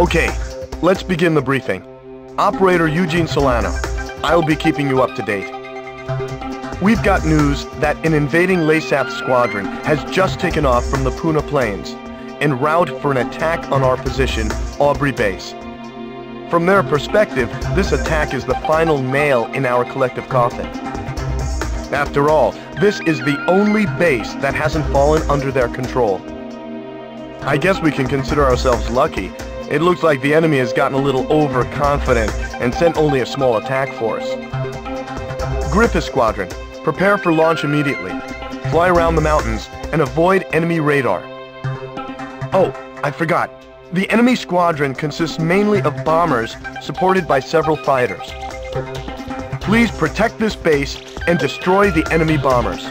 Okay, let's begin the briefing. Operator Eugene Solano, I'll be keeping you up to date. We've got news that an invading LASAF squadron has just taken off from the Puna Plains, en route for an attack on our position, Aubrey Base. From their perspective, this attack is the final nail in our collective coffin. After all, this is the only base that hasn't fallen under their control. I guess we can consider ourselves lucky. It looks like the enemy has gotten a little overconfident and sent only a small attack force. Griffith Squadron, prepare for launch immediately. Fly around the mountains and avoid enemy radar. Oh, I forgot. The enemy squadron consists mainly of bombers supported by several fighters. Please protect this base and destroy the enemy bombers.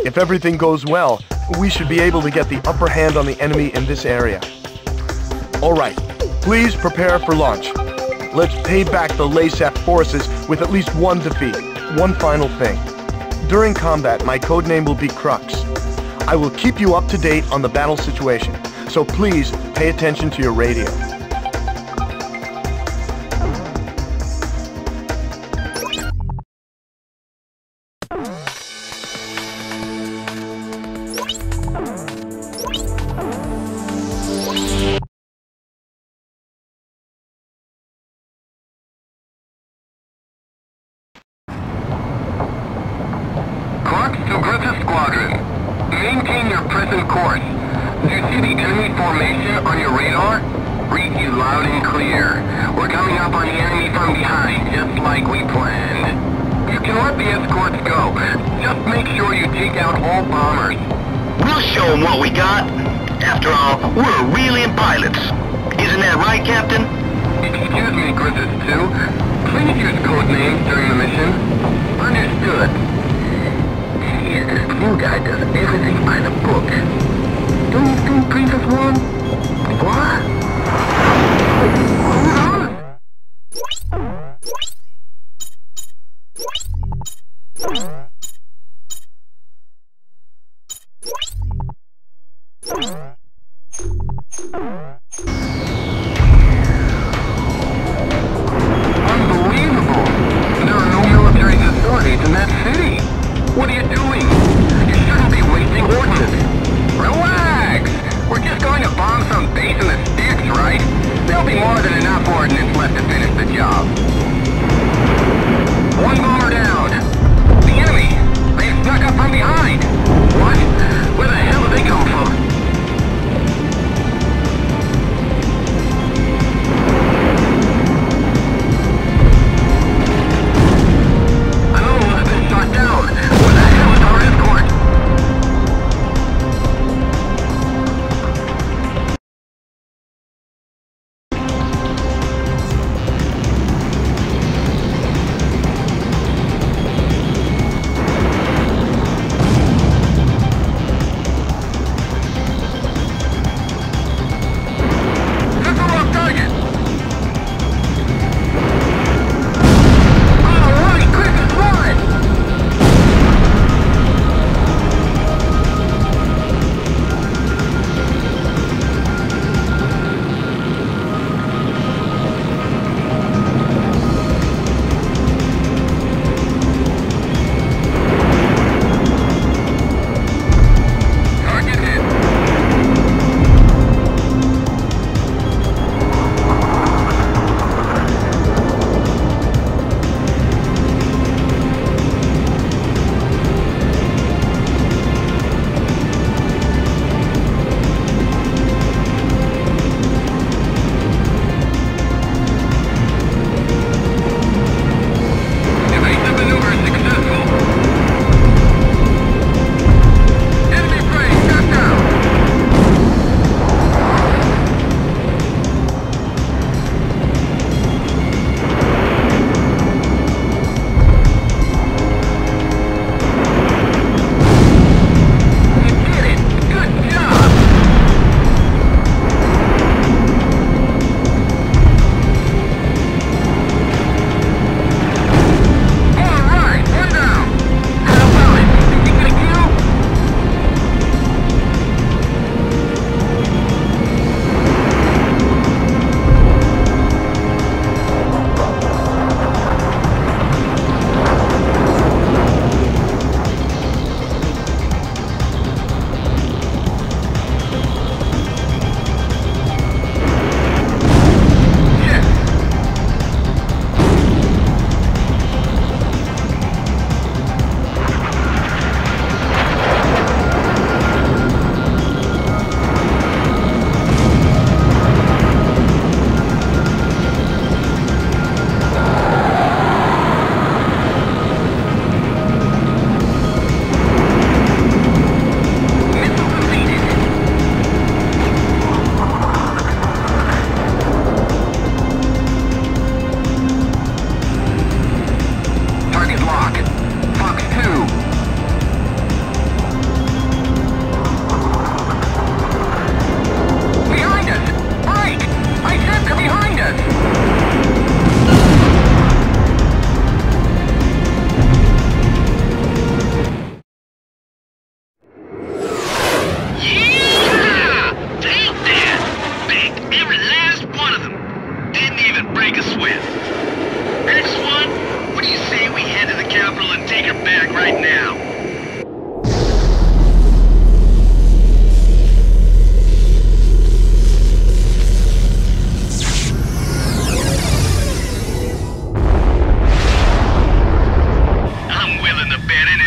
If everything goes well, we should be able to get the upper hand on the enemy in this area. Alright, please prepare for launch. Let's pay back the LASAF forces with at least one defeat. One final thing. During combat, my codename will be Crux. I will keep you up to date on the battle situation, so please pay attention to your radio.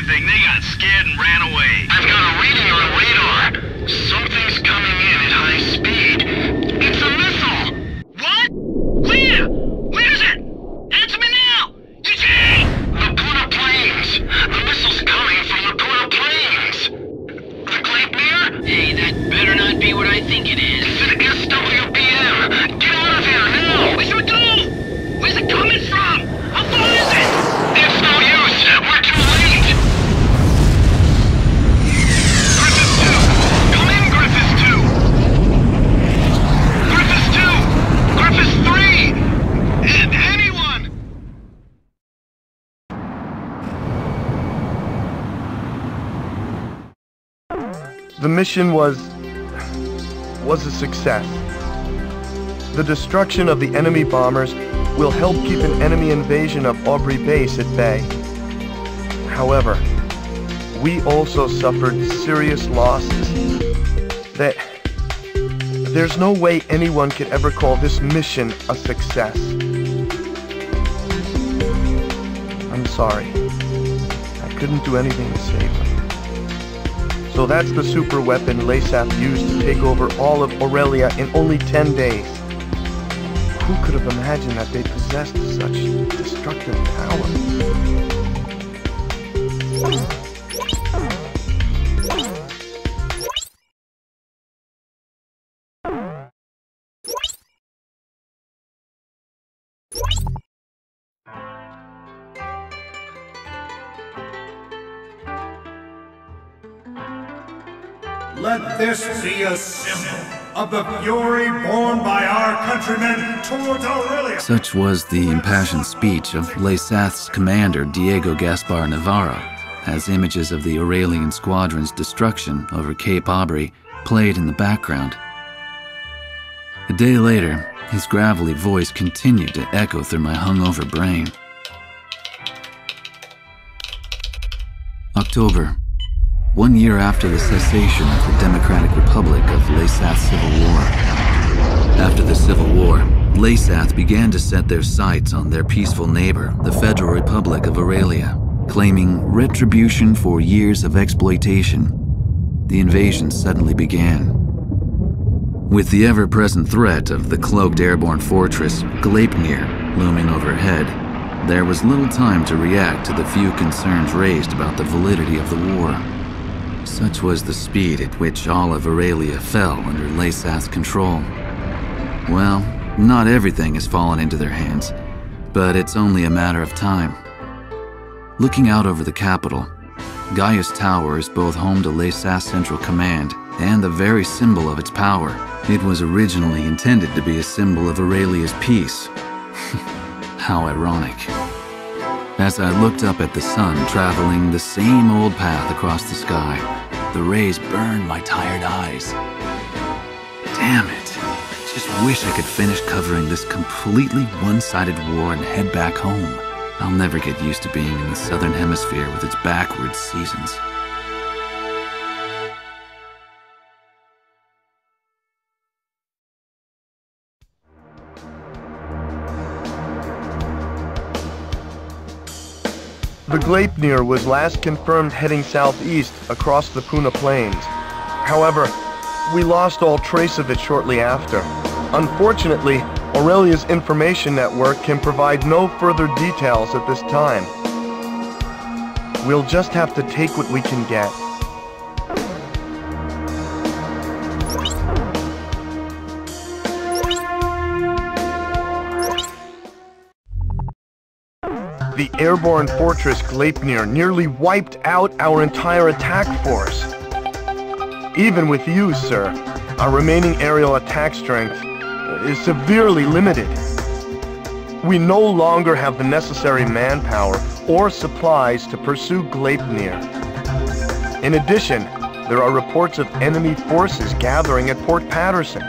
everything. They got scared and ran away. I've got a reading on radar. Something's coming in at high speed. It's a missile! What? Where? Where is it? Answer me now! Eugene! The Puna Plains! The missile's coming from the Puna Plains! The Gleipnir? Hey, that better not be what I think it is. It's an SWBM! Get out of here now! What should we do? Where's it coming from? How far is it? It's no use! We're too late! Griffiths 2! Come in, Griffiths 2! Griffiths 2! Griffiths 3! Anyone! The mission was a success. The destruction of the enemy bombers will help keep an enemy invasion of Aubrey Base at bay. However, we also suffered serious losses. There's no way anyone could ever call this mission a success. I'm sorry. I couldn't do anything to save them. So that's the super weapon Lasath used to take over all of Aurelia in only 10 days. Who could have imagined that they possessed such destructive power? Let this be a symbol of the fury borne by our countrymen towards Aurelia. Such was the impassioned speech of Lasath's commander, Diego Gaspar Navarro, as images of the Aurelian squadron's destruction over Cape Aubrey played in the background. A day later, his gravelly voice continued to echo through my hungover brain. October. 1 year after the cessation of the Democratic Republic of Lasath's civil war. After the Civil War, Lasath began to set their sights on their peaceful neighbor, the Federal Republic of Aurelia, claiming retribution for years of exploitation. The invasion suddenly began. With the ever-present threat of the cloaked airborne fortress, Gleipnir, looming overhead, there was little time to react to the few concerns raised about the validity of the war. Such was the speed at which all of Aurelia fell under Lasath's control. Well, not everything has fallen into their hands, but it's only a matter of time. Looking out over the capital, Gaius Tower is both home to Lasath's Central Command and the very symbol of its power. It was originally intended to be a symbol of Aurelia's peace. How ironic. As I looked up at the sun traveling the same old path across the sky, the rays burned my tired eyes. Damn it. I just wish I could finish covering this completely one-sided war and head back home. I'll never get used to being in the southern hemisphere with its backwards seasons. The Gleipnir was last confirmed heading southeast across the Puna Plains. However, we lost all trace of it shortly after. Unfortunately, Aurelia's information network can provide no further details at this time. We'll just have to take what we can get. The airborne fortress Gleipnir nearly wiped out our entire attack force. Even with you, sir, our remaining aerial attack strength is severely limited. We no longer have the necessary manpower or supplies to pursue Gleipnir. In addition, there are reports of enemy forces gathering at Port Patterson.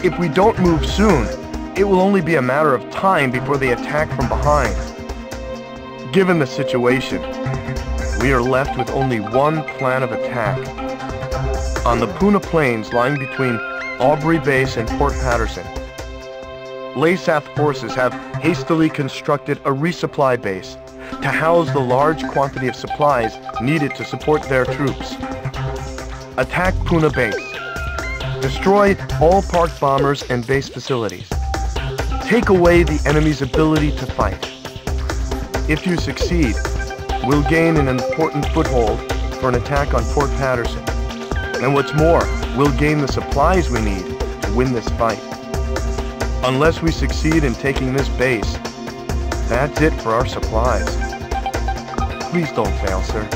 If we don't move soon, it will only be a matter of time before they attack from behind. Given the situation, we are left with only one plan of attack. On the Puna Plains lying between Aubrey Base and Port Patterson, Lasath forces have hastily constructed a resupply base to house the large quantity of supplies needed to support their troops. Attack Puna Base. Destroy all parked bombers and base facilities. Take away the enemy's ability to fight. If you succeed, we'll gain an important foothold for an attack on Port Patterson. And what's more, we'll gain the supplies we need to win this fight. Unless we succeed in taking this base, that's it for our supplies. Please don't fail, sir.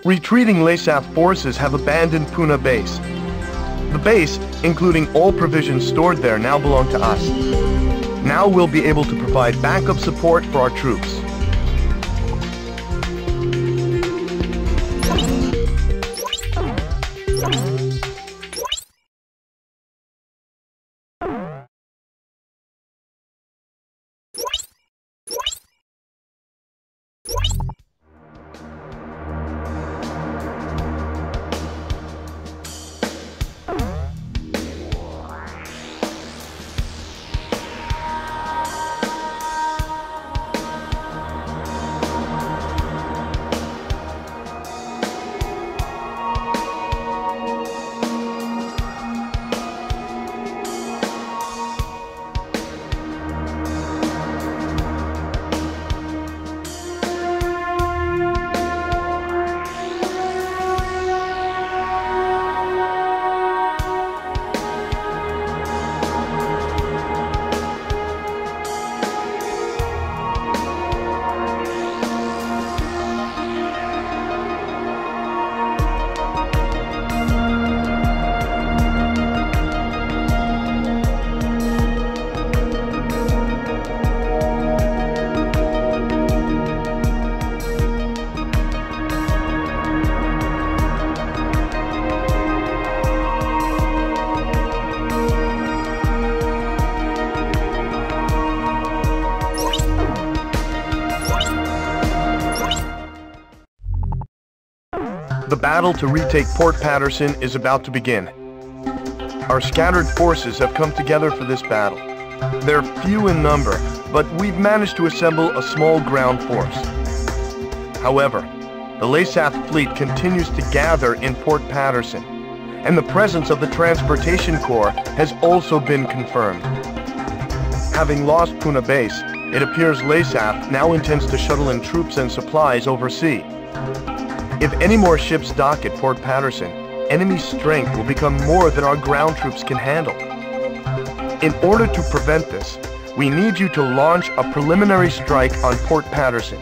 Retreating LASAF forces have abandoned Puna base. The base, including all provisions stored there, now belong to us. Now we'll be able to provide backup support for our troops. The battle to retake Port Patterson is about to begin. Our scattered forces have come together for this battle. They're few in number, but we've managed to assemble a small ground force. However, the LASAF fleet continues to gather in Port Patterson, and the presence of the Transportation Corps has also been confirmed. Having lost Puna base, it appears LASAF now intends to shuttle in troops and supplies overseas. If any more ships dock at Port Patterson, enemy strength will become more than our ground troops can handle. In order to prevent this, we need you to launch a preliminary strike on Port Patterson.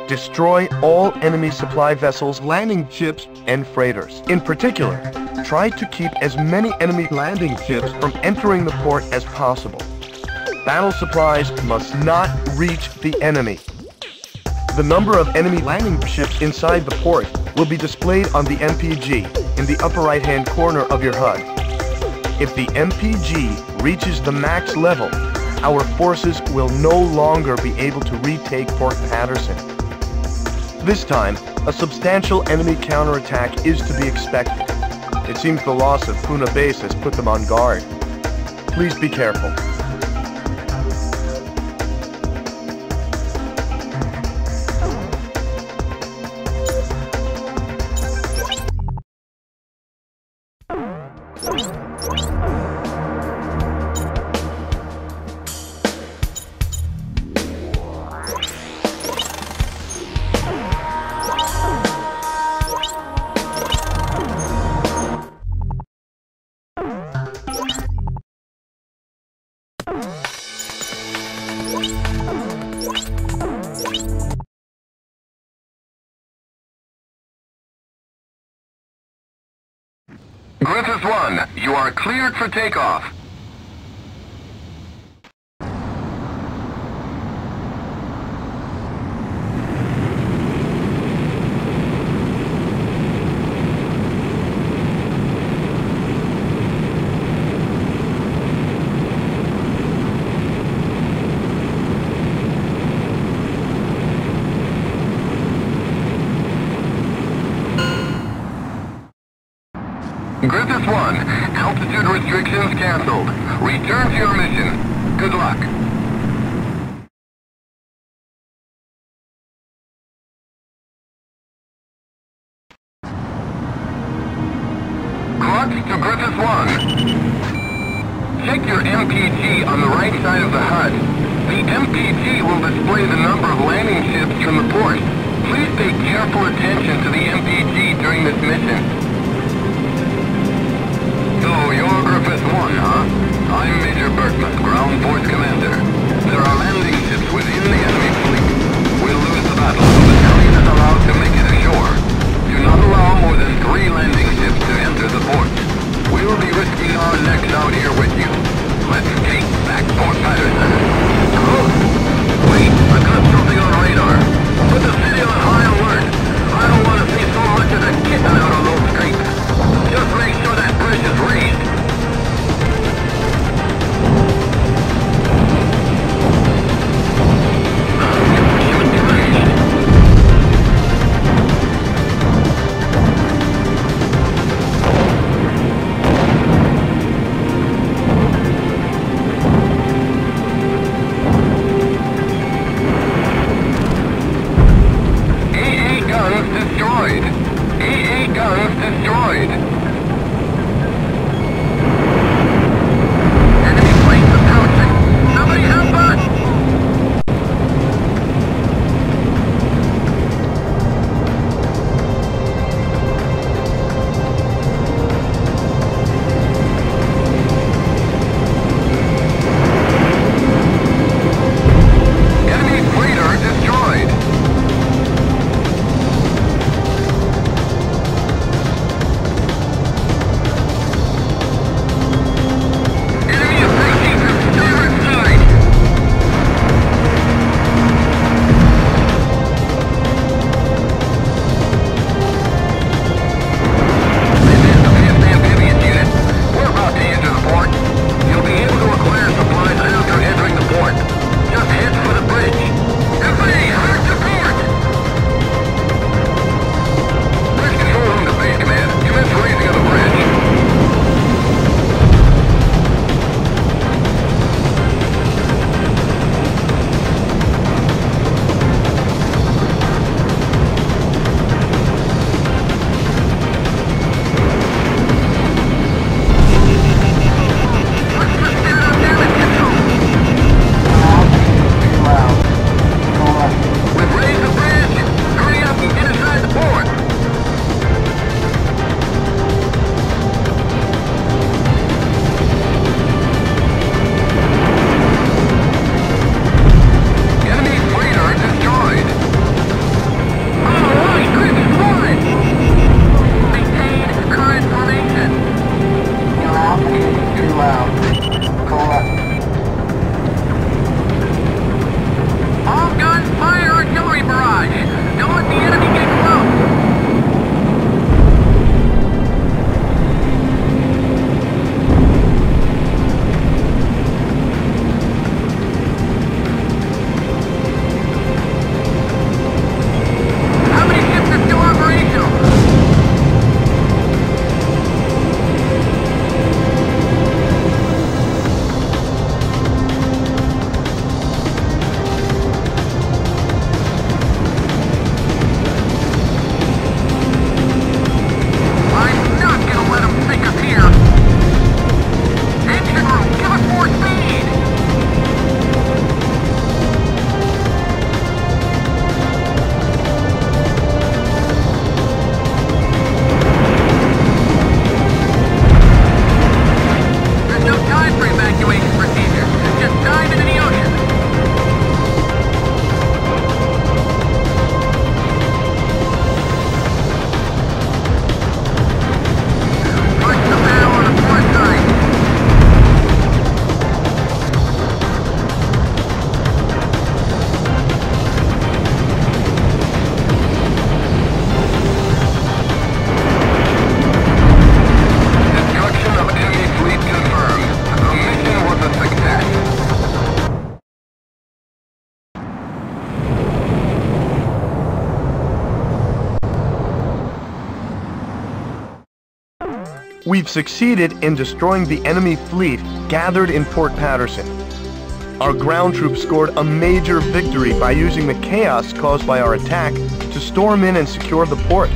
Destroy all enemy supply vessels, landing ships, and freighters. In particular, try to keep as many enemy landing ships from entering the port as possible. Battle supplies must not reach the enemy. The number of enemy landing ships inside the port will be displayed on the MPG in the upper right-hand corner of your HUD. If the MPG reaches the max level, our forces will no longer be able to retake Port Patterson. This time, a substantial enemy counterattack is to be expected. It seems the loss of Puna base has put them on guard. Please be careful. Griffith 1, you are cleared for takeoff. Griffith 1, altitude restrictions canceled. Return to your mission. Good luck. Crux to Griffith 1. Check your MPG on the right side of the HUD. The MPG will display the number of landing ships from the port. Please pay careful attention to the MPG during this mission. So, you're Griffith 1, huh? I'm Major Berkman, Ground Force Commander. There are landing ships within the enemy fleet. We'll lose the battle, so the battalion is allowed to make it ashore. Guns destroyed. Enemy planes approaching. Somebody help us! We've succeeded in destroying the enemy fleet gathered in Port Patterson. Our ground troops scored a major victory by using the chaos caused by our attack to storm in and secure the port.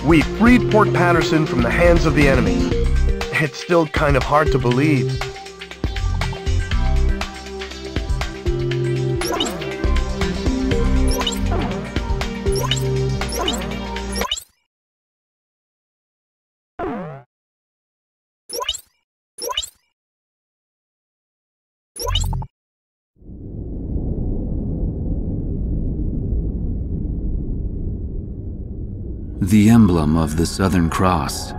We freed Port Patterson from the hands of the enemy. It's still kind of hard to believe. The emblem of the Southern Cross.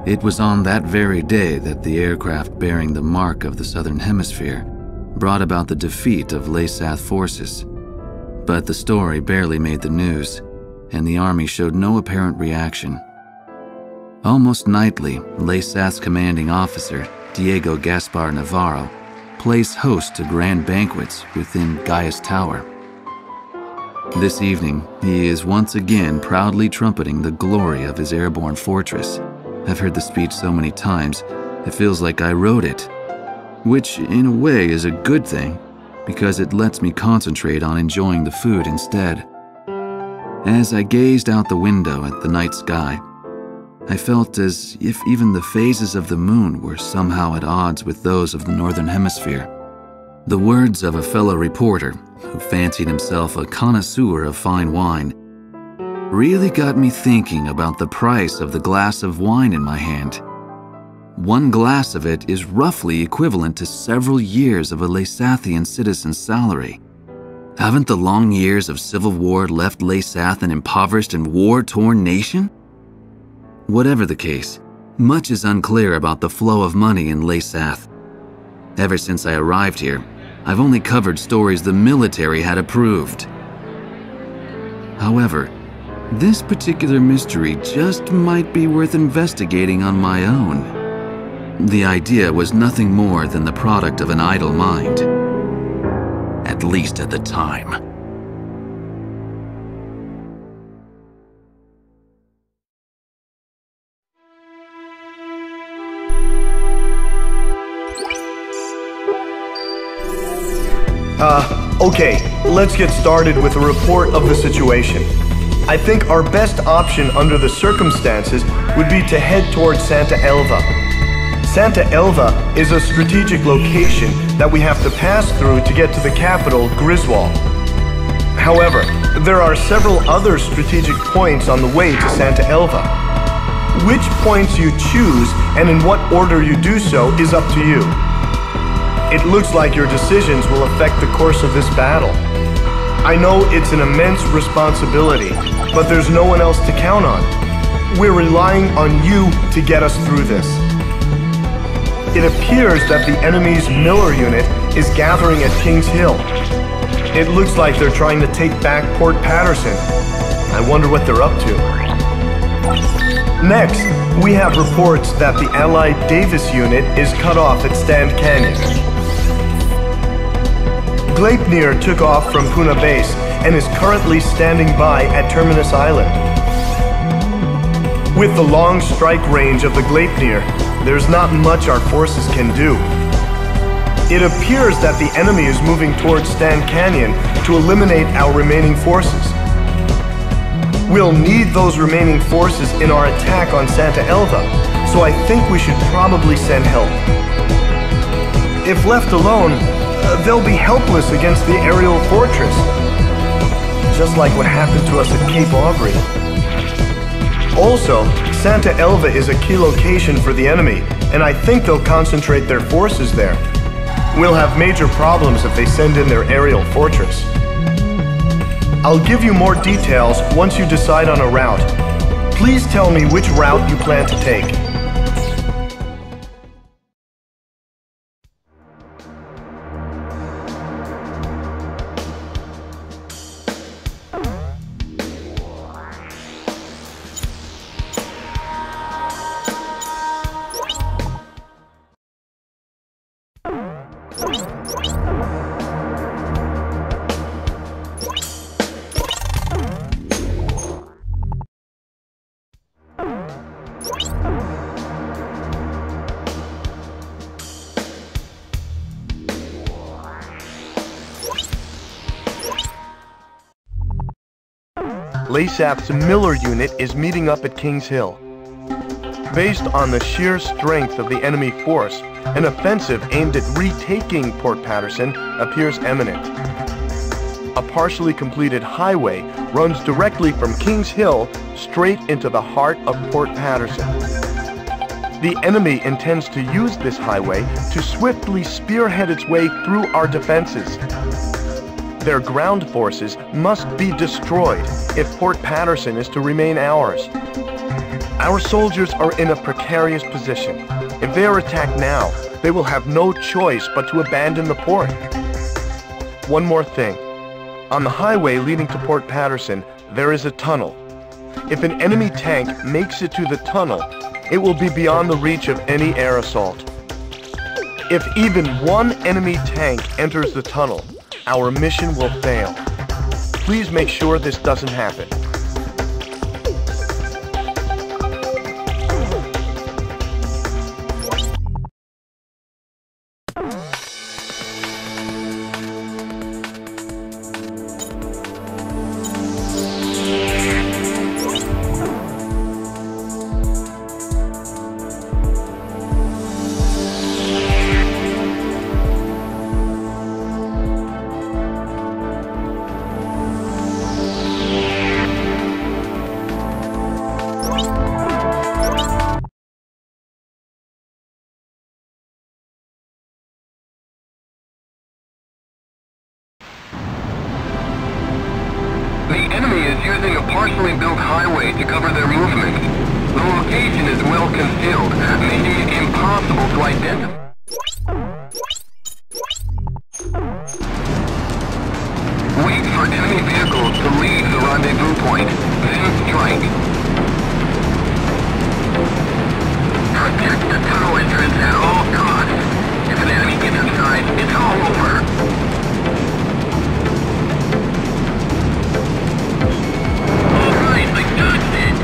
It was on that very day that the aircraft bearing the mark of the Southern Hemisphere brought about the defeat of Laysath forces. But the story barely made the news, and the army showed no apparent reaction. Almost nightly, Laysath's commanding officer, Diego Gaspar Navarro, plays host to grand banquets within Gaius Tower. This evening, he is once again proudly trumpeting the glory of his airborne fortress. I've heard the speech so many times, it feels like I wrote it. Which, in a way, is a good thing, because it lets me concentrate on enjoying the food instead. As I gazed out the window at the night sky, I felt as if even the phases of the moon were somehow at odds with those of the Northern Hemisphere. The words of a fellow reporter, who fancied himself a connoisseur of fine wine, really got me thinking about the price of the glass of wine in my hand. One glass of it is roughly equivalent to several years of a Laysathian citizen's salary. Haven't the long years of civil war left Laysath an impoverished and war-torn nation? Whatever the case, much is unclear about the flow of money in Laysath. Ever since I arrived here, I've only covered stories the military had approved. However, this particular mystery just might be worth investigating on my own. The idea was nothing more than the product of an idle mind. At least at the time. Okay, let's get started with a report of the situation. I think our best option under the circumstances would be to head towards Santa Elva. Santa Elva is a strategic location that we have to pass through to get to the capital, Griswold. However, there are several other strategic points on the way to Santa Elva. Which points you choose and in what order you do so is up to you. It looks like your decisions will affect the course of this battle. I know it's an immense responsibility, but there's no one else to count on. We're relying on you to get us through this. It appears that the enemy's Miller unit is gathering at Kings Hill. It looks like they're trying to take back Port Patterson. I wonder what they're up to. Next, we have reports that the Allied Davis unit is cut off at Stand Canyon. Gleipnir took off from Puna Base and is currently standing by at Terminus Island. With the long strike range of the Gleipnir, there's not much our forces can do. It appears that the enemy is moving towards Stand Canyon to eliminate our remaining forces. We'll need those remaining forces in our attack on Santa Elva, so I think we should probably send help. If left alone, they'll be helpless against the aerial fortress, just like what happened to us at Cape Aubrey. Also, Santa Elva is a key location for the enemy, and I think they'll concentrate their forces there. We'll have major problems if they send in their aerial fortress. I'll give you more details once you decide on a route. Please tell me which route you plan to take. Laysath's Miller unit is meeting up at Kings Hill. Based on the sheer strength of the enemy force, an offensive aimed at retaking Port Patterson appears imminent. A partially completed highway runs directly from Kings Hill straight into the heart of Port Patterson. The enemy intends to use this highway to swiftly spearhead its way through our defenses. Their ground forces must be destroyed if Port Patterson is to remain ours. Our soldiers are in a precarious position. If they are attacked now, they will have no choice but to abandon the port. One more thing. On the highway leading to Port Patterson, there is a tunnel. If an enemy tank makes it to the tunnel, it will be beyond the reach of any air assault. If even one enemy tank enters the tunnel, our mission will fail. Please make sure this doesn't happen. The enemy is using a partially built highway to cover their movement. The location is well concealed, making it impossible to identify. Wait for enemy vehicles to leave the rendezvous point, then strike. Protect the tunnel entrance at all costs. If an enemy gets inside, it's all over. Alright, I dodged it!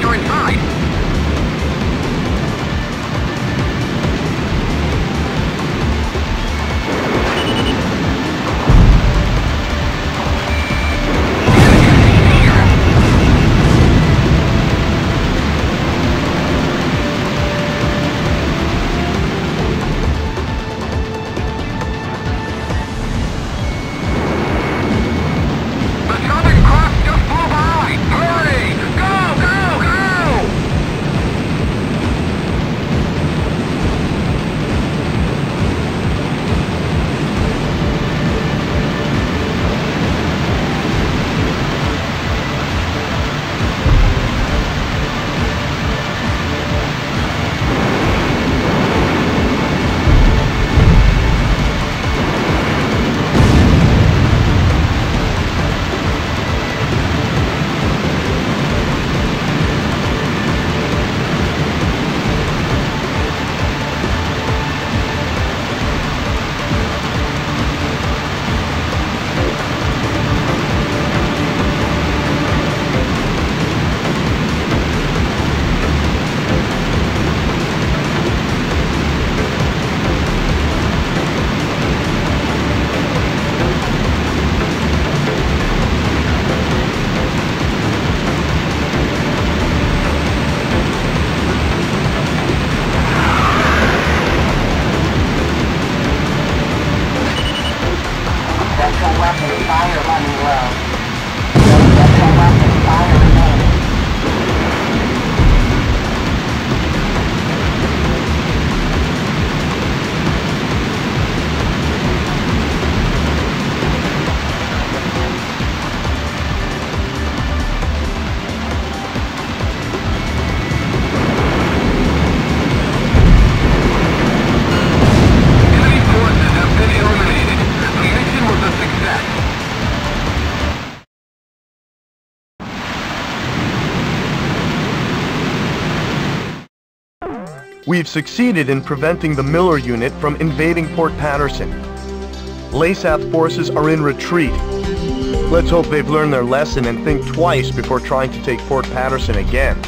you're inside. We've succeeded in preventing the Miller unit from invading Port Patterson. LASAF forces are in retreat. Let's hope they've learned their lesson and think twice before trying to take Port Patterson again.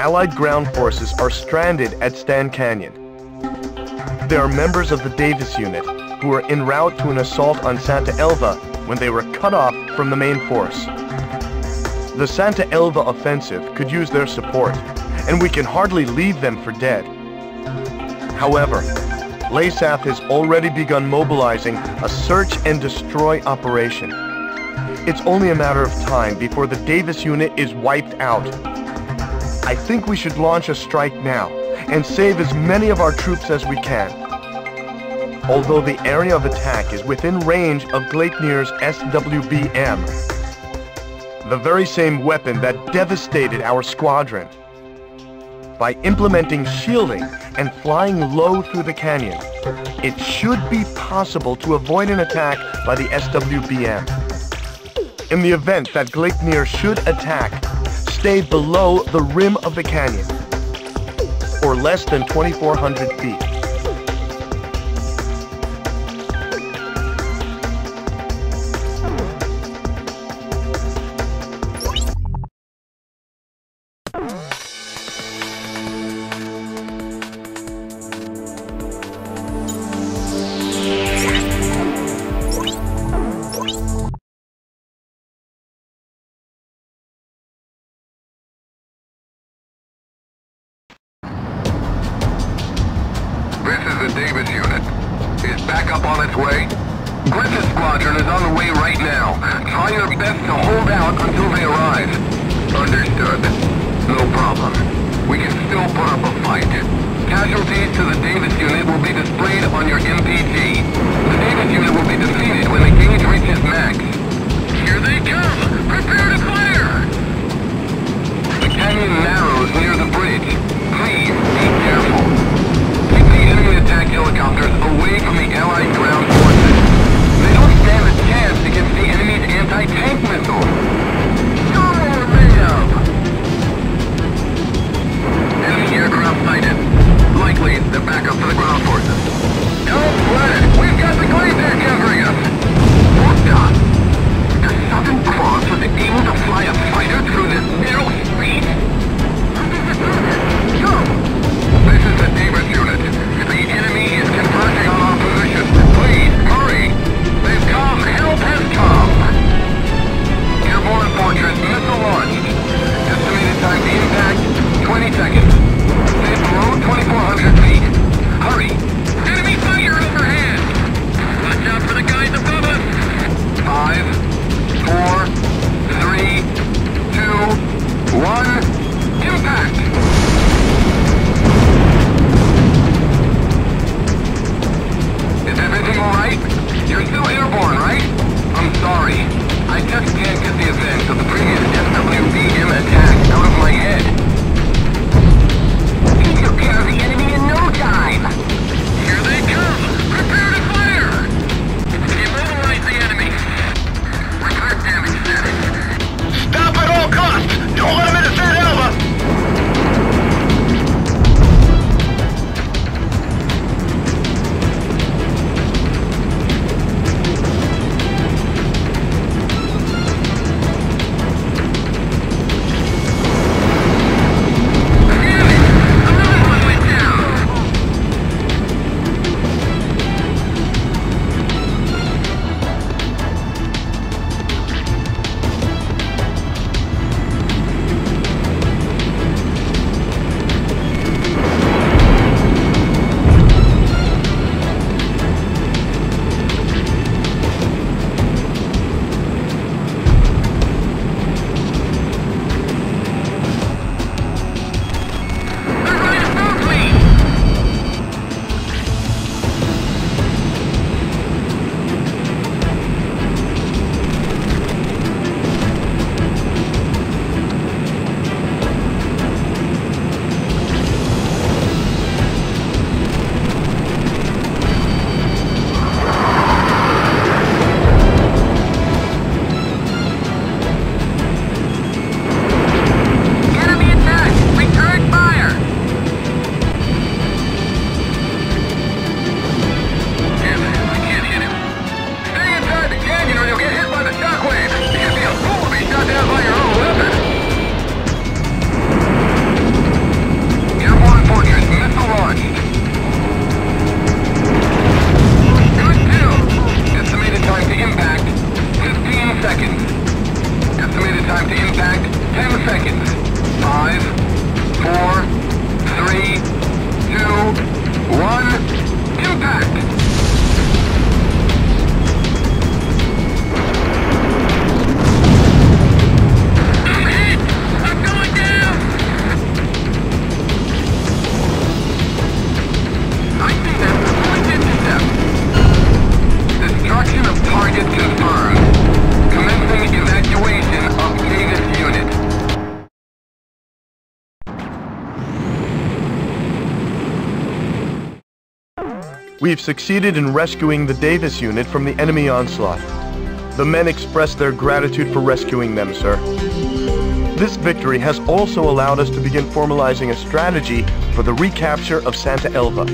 Allied ground forces are stranded at Stan Canyon. They are members of the Davis unit who were en route to an assault on Santa Elva when they were cut off from the main force. The Santa Elva offensive could use their support, and we can hardly leave them for dead. However, LASAF has already begun mobilizing a search and destroy operation. It's only a matter of time before the Davis unit is wiped out. I think we should launch a strike now and save as many of our troops as we can. Although the area of attack is within range of Gleipnir's SWBM, the very same weapon that devastated our squadron. By implementing shielding and flying low through the canyon, it should be possible to avoid an attack by the SWBM. In the event that Gleipnir should attack, stay below the rim of the canyon, or less than 2,400 feet. the Davis unit. Is backup on its way? Griffith Squadron is on the way right now. Try your best to hold out until they arrive. Understood. No problem. We can still put up a fight. Casualties to the Davis unit will be displayed on your MPG. The Davis unit will be defeated when the gauge reaches max. Here they come! Prepare to fire! The canyon narrows near the bridge. Please be careful. Keep the enemy attack helicopters away from the Allied ground forces. They don't stand a chance against the enemy's anti-tank missiles. Show them what we're made of! Enemy aircraft sighted. Likely the backup for the ground forces. Don't sweat it! We've got the Glaze Air covering us! What the? The Southern Cross was able to fly a fighter through this narrow street? Go! This is the Davis unit. The enemy is converging on our position. Please, hurry! They've come! Help has come! Airborne Fortress missile launched. Estimated time to impact, 20 seconds. Stay below 2,400 feet. Hurry! Enemy fire overhead! Watch out for the guys above us! 5, 4, 3, 2, 1, impact! Is everything alright? You're still airborne, right? I'm sorry. I just can't get the events of the previous SWBM attack out of my head. He took care of the enemy in no time! Here they come! Prepare to fire! Immobilize the enemy! Report damage status. Stop at all costs! Don't let them intercept Alpha! We've succeeded in rescuing the Davis unit from the enemy onslaught. The men express their gratitude for rescuing them, sir. This victory has also allowed us to begin formalizing a strategy for the recapture of Santa Elva.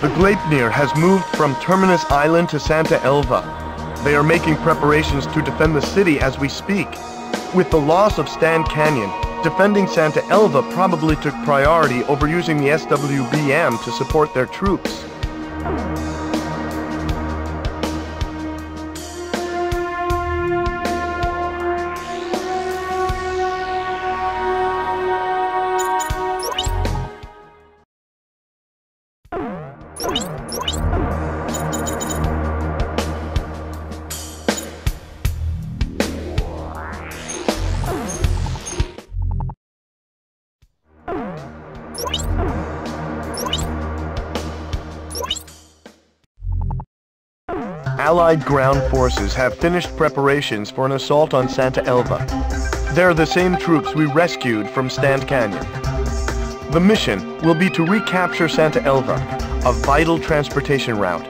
The Gleipnir has moved from Terminus Island to Santa Elva. They are making preparations to defend the city as we speak. With the loss of Stand Canyon, defending Santa Elva probably took priority over using the SWBM to support their troops. Allied ground forces have finished preparations for an assault on Santa Elva. They're the same troops we rescued from Stand Canyon. The mission will be to recapture Santa Elva, a vital transportation route.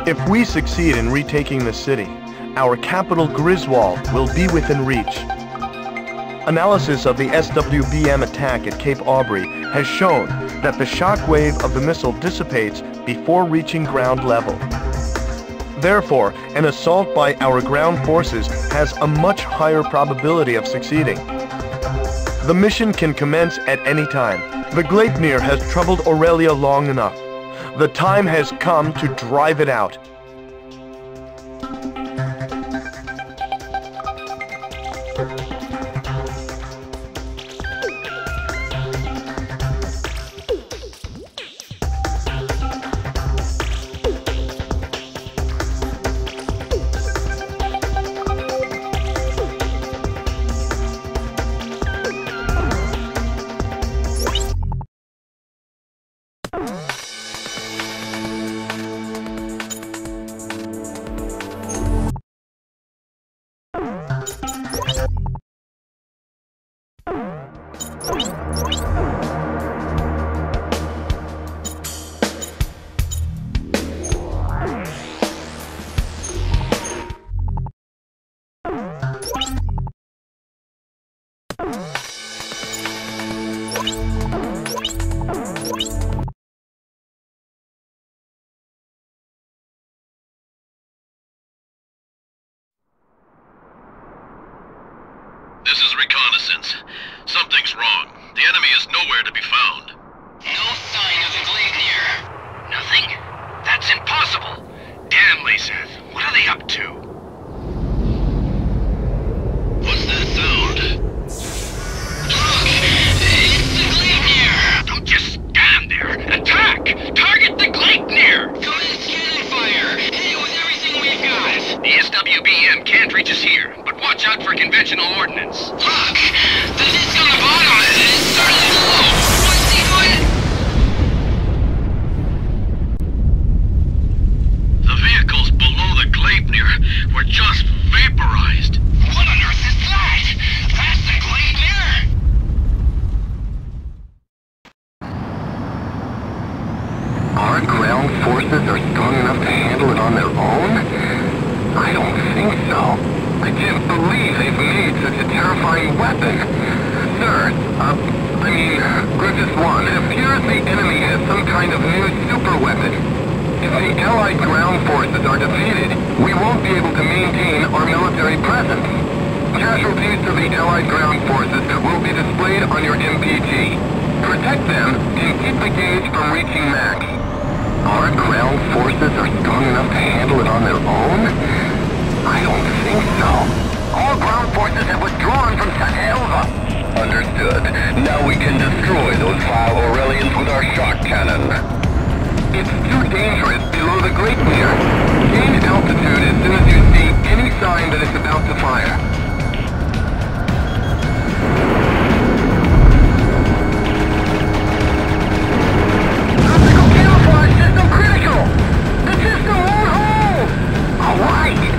If we succeed in retaking the city, our capital Griswold will be within reach. Analysis of the SWBM attack at Cape Aubrey has shown that the shockwave of the missile dissipates before reaching ground level. Therefore, an assault by our ground forces has a much higher probability of succeeding. The mission can commence at any time. The Gleipnir has troubled Aurelia long enough. The time has come to drive it out. This is reconnaissance. Something's wrong. The enemy is nowhere to be found. No sign of the Gleipnir. Nothing? That's impossible. Damn, Lyseth. What are they up to? What's that sound? Look! It's the Gleipnir! Don't just stand there! Attack! Target the Gleipnir! Commence cannon fire! Hit it with everything we've got! The SWBM can't reach us here, but watch out for conventional ordnance. Look! The disc on the bottom is starting to low! What's he doing? The vehicles below the Gleipnir were just vaporized. What on earth is that? That's the Gleipnir! Our ground forces are strong enough to handle it on their own? I don't think so. I can't believe they've made such a terrifying weapon. Sir, Griffith 1, it appears the enemy has some kind of new super weapon. If the Allied ground forces are defeated, we won't be able to maintain our military presence. Casualties to the Allied ground forces will be displayed on your MPG. Protect them and keep the gauge from reaching max. Our ground forces are strong enough to handle it on their own? I don't think so. All ground forces have withdrawn from Santa Elva. Understood. Now we can destroy those vile Aurelians with our shock cannon. It's too dangerous below the Gleipnir. Gain altitude as soon as you see any sign that it's about to fire. Optical camouflage system critical! The system won't hold! Alright!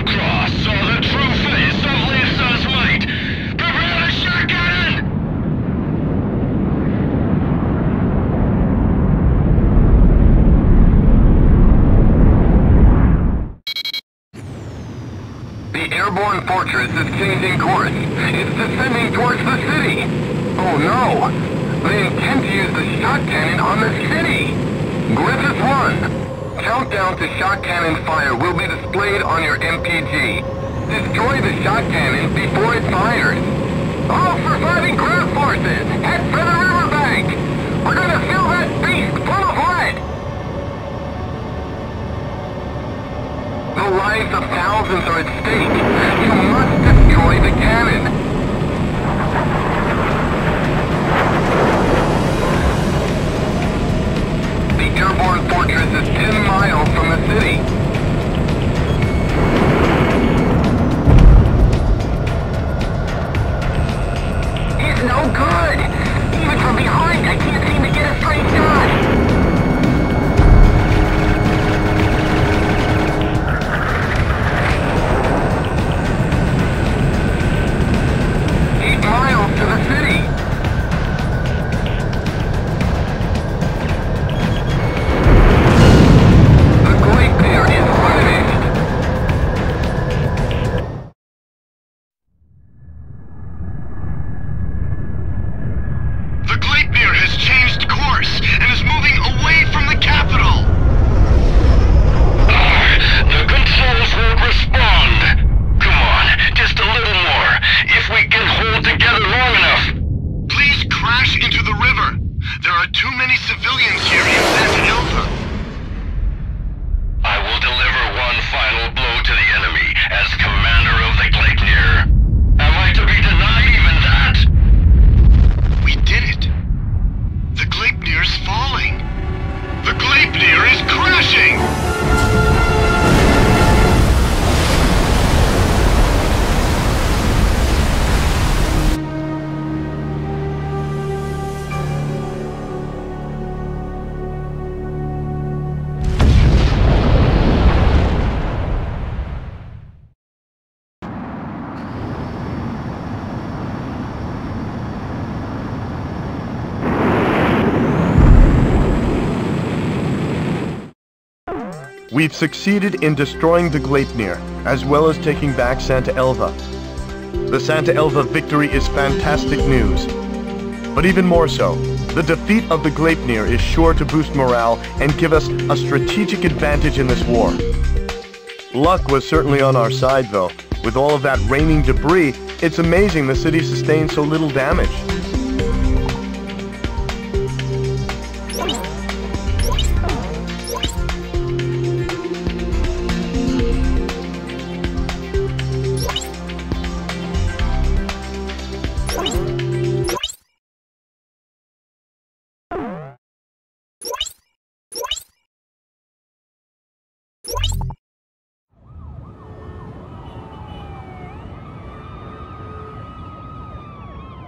Cross saw the true face of Lisa's might. Prepare the shot cannon! The airborne fortress is changing course. It's descending towards the city. Oh no! They intend to use the shot cannon on the city! Griffith 1! Countdown to shot cannon fire will be displayed on your MPG. Destroy the shot cannon before it fires. All surviving ground forces, head for the riverbank! We're gonna fill that beast full of lead! The lives of thousands are at stake. You must destroy the cannon. The airborne fortress is 10 miles from the city. It's no good! Even from behind, I can't seem to get a straight shot! 8 miles to the city! The glacier is finished! The Gleipnir has changed course and is moving away from the capital! The controls won't respond! Come on, just a little more. If we can hold together long enough. Please crash into the river. There are too many civilians here in Santa Elva. I will deliver one final blow to the enemy as commander of the Gleipnir. Am I to be denied even that? We did it. The Gleipnir's falling. The Gleipnir is crashing! We've succeeded in destroying the Gleipnir, as well as taking back Santa Elva. The Santa Elva victory is fantastic news. But even more so, the defeat of the Gleipnir is sure to boost morale and give us a strategic advantage in this war. Luck was certainly on our side though. With all of that raining debris, it's amazing the city sustained so little damage.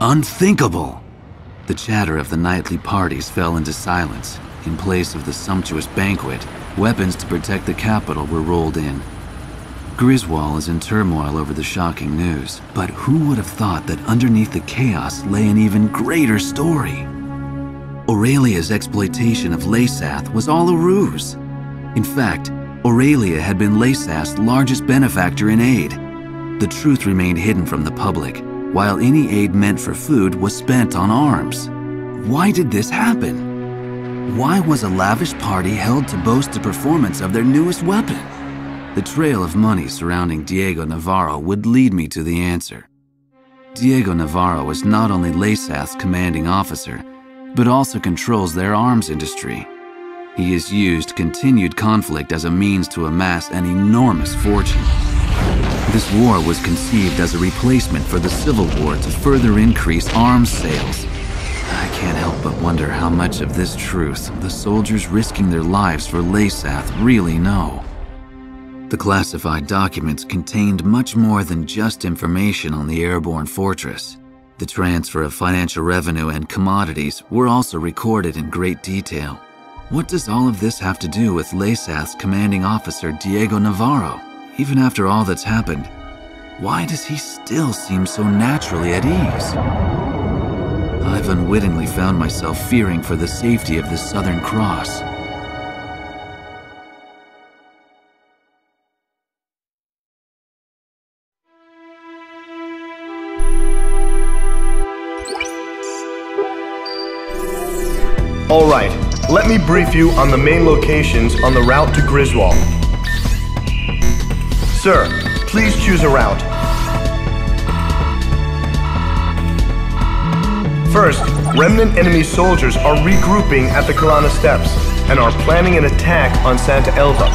Unthinkable! The chatter of the nightly parties fell into silence. In place of the sumptuous banquet, weapons to protect the capital were rolled in. Griswold is in turmoil over the shocking news, but who would have thought that underneath the chaos lay an even greater story? Aurelia's exploitation of Laysath was all a ruse. In fact, Aurelia had been Laysath's largest benefactor in aid. The truth remained hidden from the public, while any aid meant for food was spent on arms. Why did this happen? Why was a lavish party held to boast the performance of their newest weapon? The trail of money surrounding Diego Navarro would lead me to the answer. Diego Navarro is not only Laysath's commanding officer, but also controls their arms industry. He has used continued conflict as a means to amass an enormous fortune. This war was conceived as a replacement for the Civil War to further increase arms sales. I can't help but wonder how much of this truth the soldiers risking their lives for Laysath really know. The classified documents contained much more than just information on the airborne fortress. The transfer of financial revenue and commodities were also recorded in great detail. What does all of this have to do with Laysath's commanding officer Diego Navarro? Even after all that's happened, why does he still seem so naturally at ease? I've unwittingly found myself fearing for the safety of the Southern Cross. All right, let me brief you on the main locations on the route to Griswold. Sir, please choose a route. First, remnant enemy soldiers are regrouping at the Kalana Steps and are planning an attack on Santa Elva.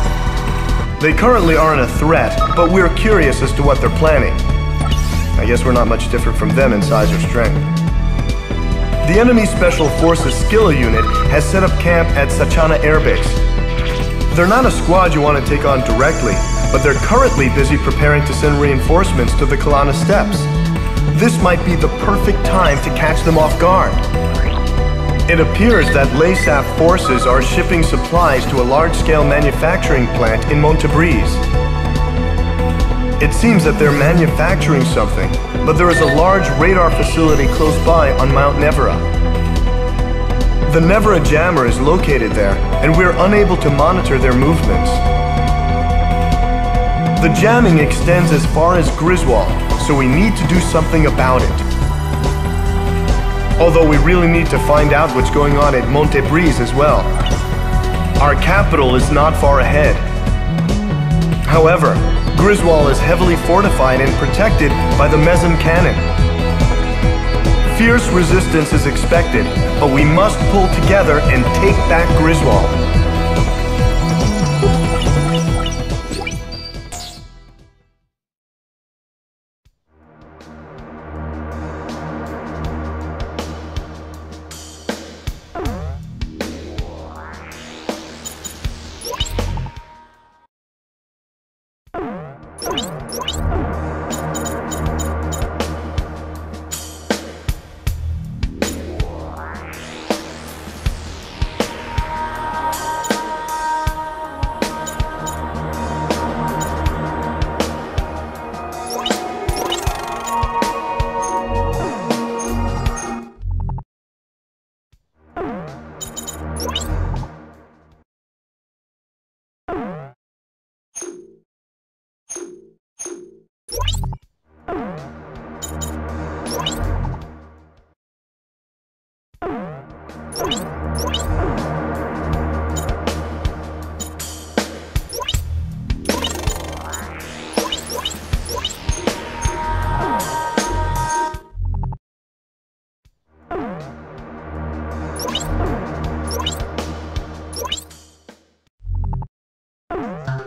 They currently aren't a threat, but we're curious as to what they're planning. I guess we're not much different from them in size or strength. The enemy Special Forces Skilla unit has set up camp at Sachana Air Base. They're not a squad you want to take on directly, but they're currently busy preparing to send reinforcements to the Kalana Steps. This might be the perfect time to catch them off guard. It appears that LASAF forces are shipping supplies to a large-scale manufacturing plant in Montebriz. It seems that they're manufacturing something, but there is a large radar facility close by on Mount Nevera. The Nevera jammer is located there, and we're unable to monitor their movements. The jamming extends as far as Griswold, so we need to do something about it. Although we really need to find out what's going on at Montebriz as well. Our capital is not far ahead. However, Griswold is heavily fortified and protected by the Mezim cannon. Fierce resistance is expected, but we must pull together and take back Griswold.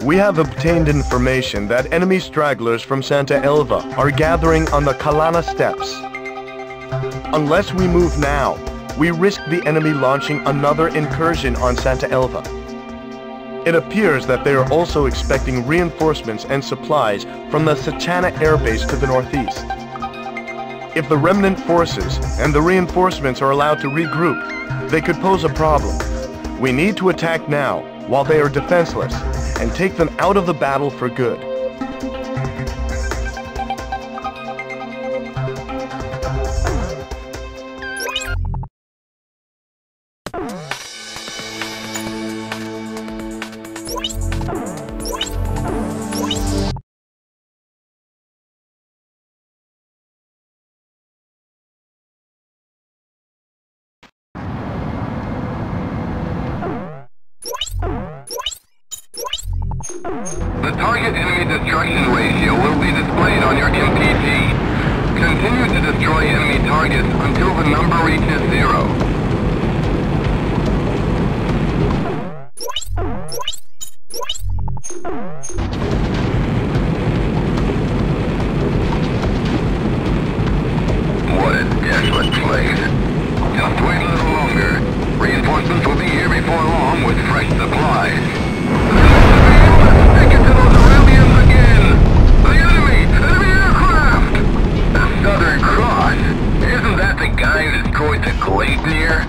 We have obtained information that enemy stragglers from Santa Elva are gathering on the Kalana Steps. Unless we move now, we risk the enemy launching another incursion on Santa Elva. It appears that they are also expecting reinforcements and supplies from the Sachana Air Base to the northeast. If the remnant forces and the reinforcements are allowed to regroup, they could pose a problem. We need to attack now, while they are defenseless, and take them out of the battle for good. The target enemy destruction ratio will be displayed on your MPT. Continue to destroy enemy targets until the number reaches 0. What a desolate place. Just wait a little longer. Reinforcements will be here before long with fresh supplies. Take it to those Aurelians again! The enemy aircraft! The Southern Cross! Isn't that the guy who destroyed the Glacier?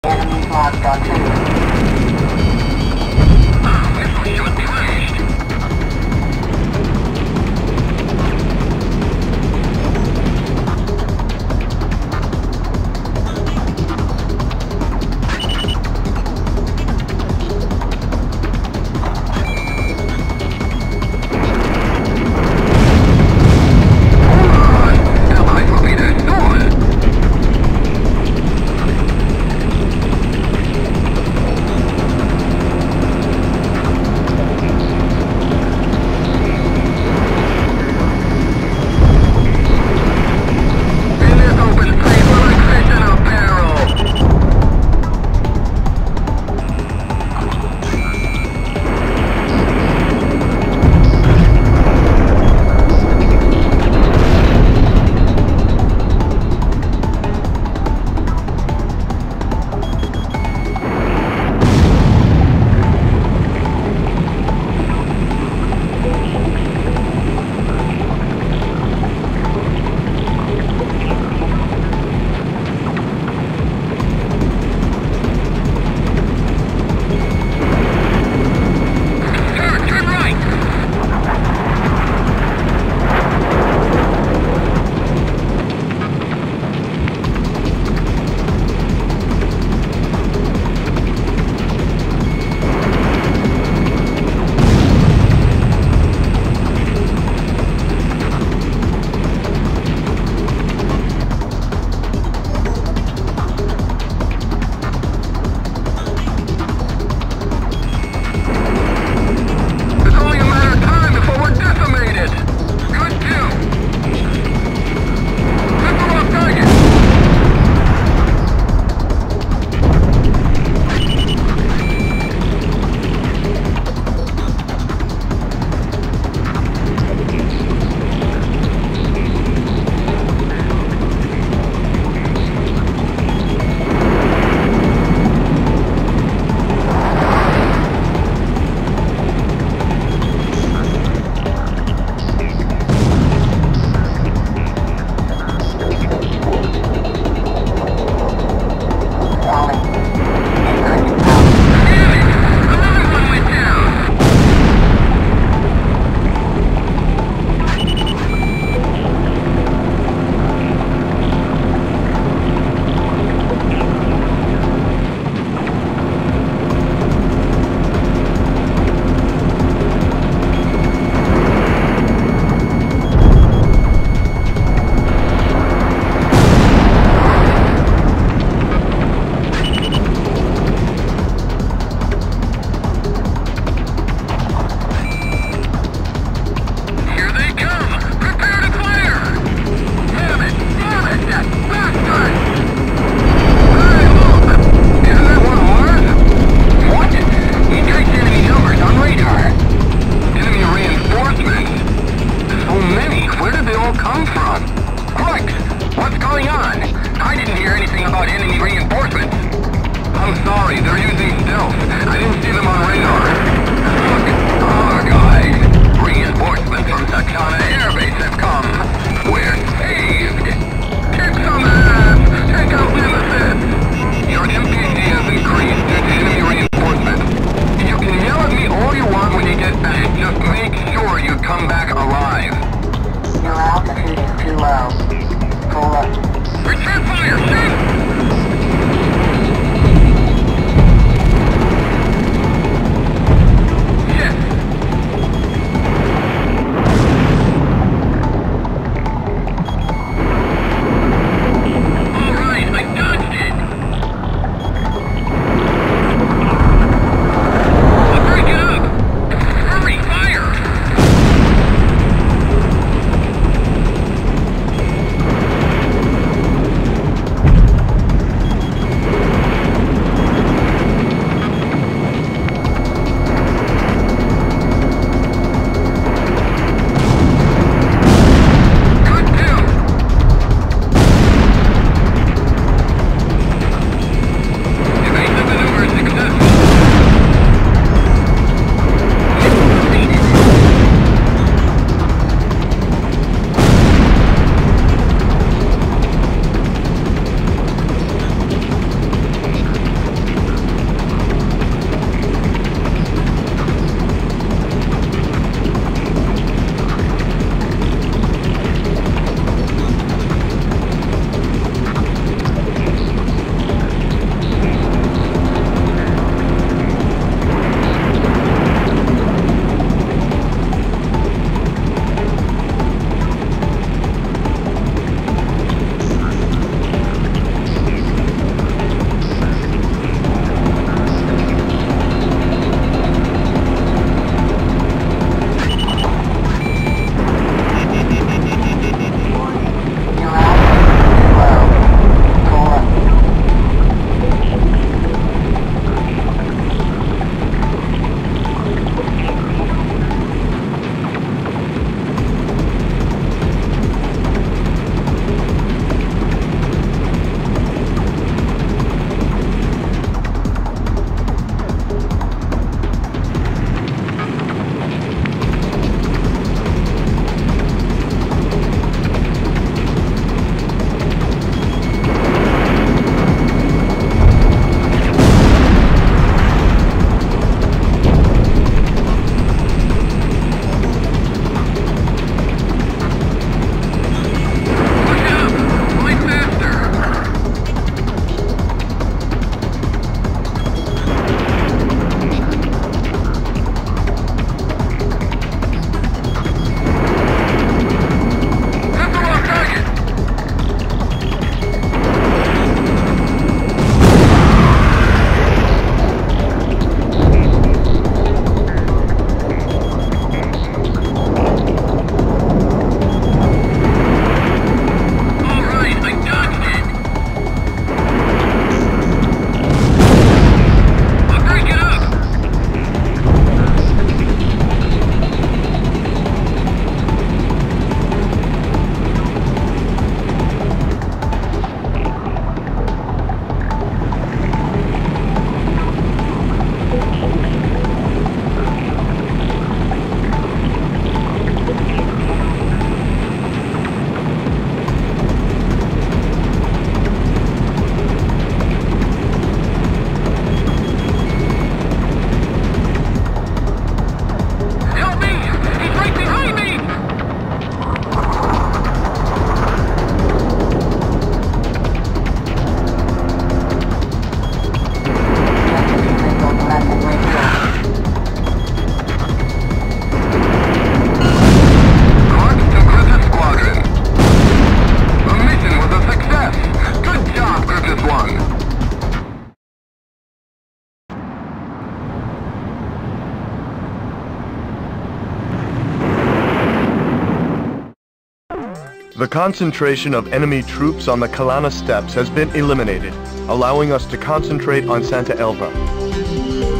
Enemy locked on two. The concentration of enemy troops on the Kalana steppes has been eliminated, allowing us to concentrate on Santa Elva.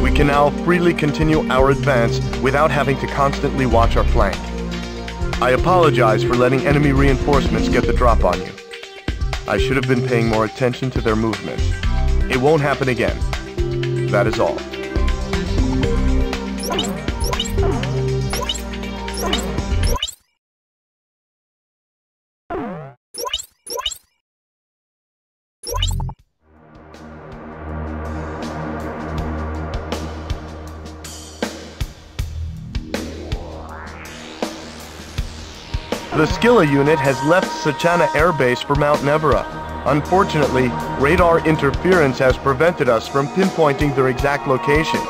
We can now freely continue our advance without having to constantly watch our flank. I apologize for letting enemy reinforcements get the drop on you. I should have been paying more attention to their movements. It won't happen again. That is all. The Skilla unit has left Sachana Air Base for Mount Nevera. Unfortunately, radar interference has prevented us from pinpointing their exact location,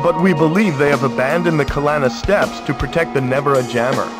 but we believe they have abandoned the Kalana steppes to protect the Nevera jammer.